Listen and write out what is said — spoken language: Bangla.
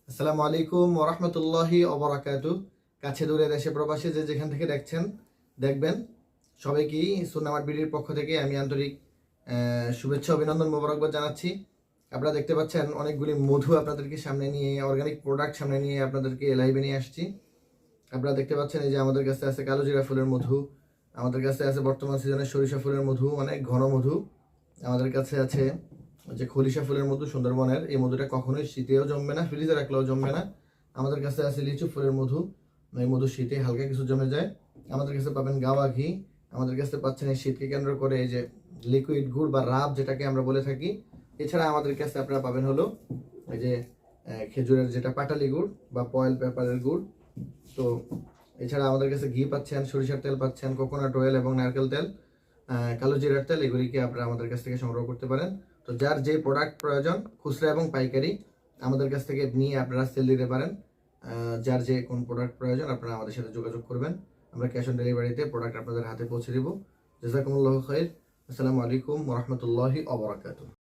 আসসালামু আলাইকুম ওরহমতুল্লাহি ওবরাকাতু। কাছে দূরে দেশে প্রবাসী যে যেখান থেকে দেখছেন দেখবেন সবাইকেই সুন্নামাট বিডির পক্ষ থেকে আমি আন্তরিক শুভেচ্ছা অভিনন্দন মোবারকবাদ জানাচ্ছি। আপনারা দেখতে পাচ্ছেন অনেকগুলি মধু আপনাদেরকে সামনে নিয়ে, অর্গানিক প্রোডাক্ট সামনে নিয়ে আপনাদেরকে লাইভে নিয়ে আসছি। আপনারা দেখতে পাচ্ছেন এই যে আমাদের কাছে আছে কালোজিরা ফুলের মধু, আমাদের কাছে আছে বর্তমান সিজনের সরিষা ফুলের মধু, অনেক ঘন মধু। আমাদের কাছে আছে যে খলিশা ফুলের মধু সুন্দরবনের, এই মধুটা কখনোই শীতেও জমবে না, ফ্রিজে রাখলেও জমবে না। আমাদের কাছে আছে লিচু ফুলের মধু, এই মধু শীতে হালকা কিছু জমে যায়। আমাদের কাছে পাবেন গাওয়া ঘি, আমাদের কাছে পাচ্ছেন এই শীতকে কেন্দ্র করে এই যে লিকুইড গুড় বা রাব যেটাকে আমরা বলে থাকি। এছাড়া আমাদের কাছে আপনারা পাবেন হলো এই যে খেজুরের যেটা পাটালি গুড় বা পয়েল পেপারের গুড়। তো এছাড়া আমাদের কাছে ঘি পাচ্ছেন, সরিষার তেল পাচ্ছেন, কোকোনাট অয়েল এবং নারকেল তেল, কালো জিরার তেল, এগুলিকে আপনারা আমাদের কাছ থেকে সংগ্রহ করতে পারেন। তো যার যে প্রোডাক্ট প্রয়োজন খুচরা এবং পাইকারি আমাদের কাছ থেকে নিয়ে আপনারা সেল দিতে পারেন। যার যে কোন প্রোডাক্ট প্রয়োজন আপনারা আমাদের সাথে যোগাযোগ করবেন, আমরা ক্যাশ অন ডেলিভারিতে প্রোডাক্ট আপনাদের হাতে পৌঁছে দেব। জাযাকুমুল্লাহু খাইর। আসসালামু আলাইকুম ওয়া রাহমাতুল্লাহি ওয়া বারাকাতুহু।